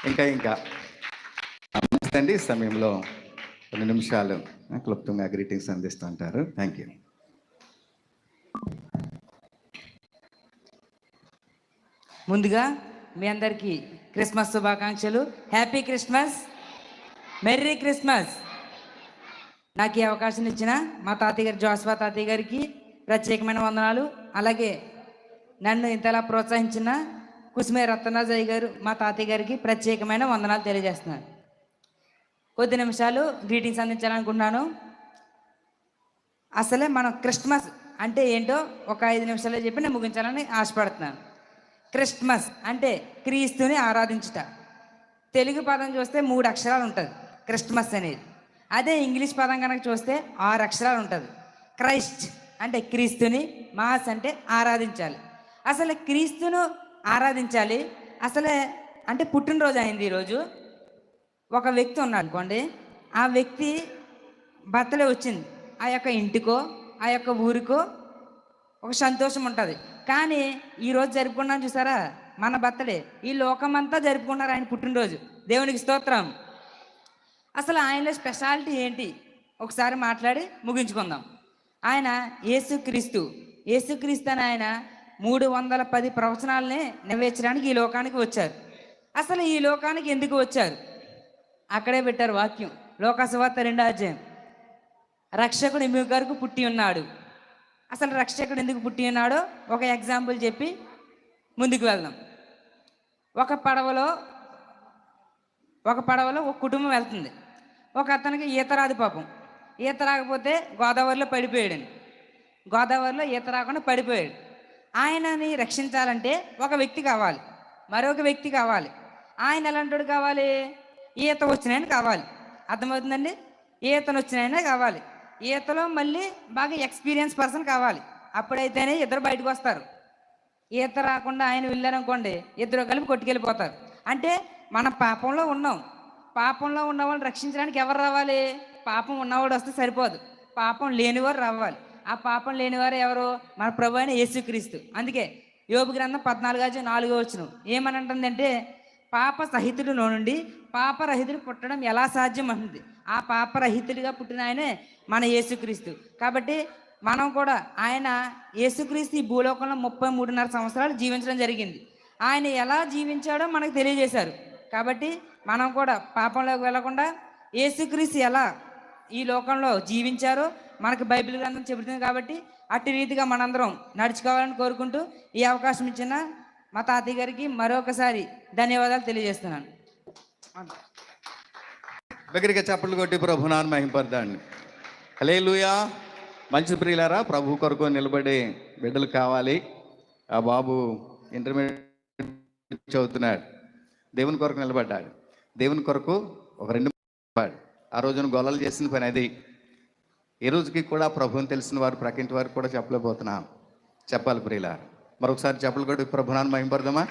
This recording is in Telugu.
ఇంకా మంచిదండి. ఈ సమయంలో 2 నిమిషాలు క్లుప్తంగా గ్రీటింగ్స్ అందిస్తుంటారు. Thank you. ముందుగా మీ అందరికీ క్రిస్మస్ శుభాకాంక్షలు. Happy Christmas, merry Christmas. నాకు ఈ అవకాశం ఇచ్చిన మా తాతయ్య గారు, జోస్వా తాతయ్య గారికి ప్రత్యేకమైన వందనాలు. అలాగే నన్ను ఇంతలా ప్రోత్సహించిన కుసుమే రత్నరాజయ్య గారు, మా తాతయ్య గారికి ప్రత్యేకమైన వందనాలు తెలియజేస్తున్నాను. కొద్ది నిమిషాలు గ్రీటింగ్స్ అందించాలనుకుంటున్నాను. అసలే మనం క్రిస్మస్ అంటే ఏంటో ఒక 5 నిమిషాలు చెప్పి నేను ముగించాలని ఆశపడుతున్నాను. క్రిస్మస్ అంటే క్రీస్తుని ఆరాధించుట. తెలుగు పదం చూస్తే 3 అక్షరాలు ఉంటుంది క్రిస్మస్ అనేది. అదే ఇంగ్లీష్ పదం కనుక చూస్తే 6 అక్షరాలు ఉంటుంది. క్రైస్ట్ అంటే క్రీస్తుని, మాస్ అంటే ఆరాధించాలి. అసలు క్రీస్తును ఆరాధించాలి. అసలే అంటే పుట్టినరోజు అయింది ఈరోజు. ఒక వ్యక్తి ఉన్నాడు అనుకోండి, ఆ వ్యక్తి బర్త్డే వచ్చింది, ఆ యొక్క ఇంటికో ఆ యొక్క ఊరికో ఒక సంతోషం ఉంటుంది. కానీ ఈరోజు జరుపుకున్నాను చూసారా మన బర్త్డే, ఈ లోకమంతా జరుపుకున్నారు ఆయన పుట్టినరోజు. దేవునికి స్తోత్రం. అసలు ఆయనలో స్పెషాలిటీ ఏంటి ఒకసారి మాట్లాడి ముగించుకుందాం. ఆయన యేసుక్రీస్తు. యేసుక్రీస్తు అని ఆయన 310 ప్రవచనాలనే నెరవేర్చడానికి ఈ లోకానికి వచ్చారు. అసలు ఈ లోకానికి ఎందుకు వచ్చారు? అక్కడే పెట్టారు వాక్యం, లోకాసువార్త 2వ అధ్యాయం. రక్షకుడు మీ కొరకు పుట్టి ఉన్నాడు. అసలు రక్షకుడు ఎందుకు పుట్టి ఉన్నాడో ఒక ఎగ్జాంపుల్ చెప్పి ముందుకు వెళ్దాం. ఒక పడవలో ఒక కుటుంబం వెళ్తుంది. ఒక అతనికి ఈత రాదు పాపం. ఈత రాకపోతే గోదావరిలో పడిపోయాడు. గోదావరిలో ఈత రాకుండా పడిపోయాడు. ఆయనని రక్షించాలంటే ఒక వ్యక్తి కావాలి, మరొక వ్యక్తి కావాలి. ఆయన ఎలాంటి కావాలి? ఈత వచ్చినాయని కావాలి. అర్థమవుతుందండి? ఈతను వచ్చినాయనే కావాలి. ఈతలో మళ్ళీ బాగా ఎక్స్పీరియన్స్ పర్సన్ కావాలి. అప్పుడైతేనే ఇద్దరు బయటకు వస్తారు. ఈత రాకుండా ఆయన వెళ్ళారనుకోండి, ఇద్దరు కలిపి కొట్టుకెళ్ళిపోతారు. అంటే మనం పాపంలో ఉన్నాం. పాపంలో ఉన్న వాళ్ళని రక్షించడానికి ఎవరు రావాలి? పాపం ఉన్నవాడు వస్తే సరిపోదు, పాపం లేనివారు రావాలి. ఆ పాపం లేనివారు ఎవరు? మన ప్రభు అయిన యేసుక్రీస్తు. అందుకే యోబు గ్రంథం 14:4 ఏమని అంటుందంటే, పాప సహితుడిలో నుండి పాపరహితుడు పుట్టడం ఎలా సాధ్యం అంటుంది. ఆ పాపరహితుడిగా పుట్టిన ఆయనే మన యేసుక్రీస్తు. కాబట్టి మనం కూడా ఆయన యేసుక్రీస్తు ఈ భూలోకంలో 33.5 సంవత్సరాలు జీవించడం జరిగింది. ఆయన ఎలా జీవించాడో మనకు తెలియజేశారు. కాబట్టి మనం కూడా పాపంలోకి వెళ్లకుండా యేసుక్రీస్తు ఎలా ఈ లోకంలో జీవించారో మనకు బైబిల్ గ్రంథం చెబుతుంది. కాబట్టి అట్టి రీతిగా మనందరం నడుచుకోవాలని కోరుకుంటూ ఈ అవకాశం ఇచ్చిన మా తాతయ్య గారికి మరొకసారి ధన్యవాదాలు తెలియజేస్తున్నాను. దగ్గరికి చప్పట్లు కొట్టి ప్రభునాన్ని మహింపరదండి. హల్లెలూయా. మంచి ప్రియులారా, ప్రభు కొరకు నిలబడే బిడ్డలు కావాలి. ఆ బాబు ఇంటర్మీడియట్ చదువుతున్నాడు, దేవుని కొరకు నిలబడ్డాడు. దేవుని కొరకు ఒక 2 ఆ రోజున గొల్లలు చేసిన పని అది. ఈ రోజుకి కూడా ప్రభుని తెలిసిన వారు ప్రకింటి వారికి కూడా చెప్పలేకపోతున్నాం. చెప్పాలి ప్రియులారా. మరొకసారి చప్పట్లు కొట్టి ప్రభునాన్ని మహింపరదమా.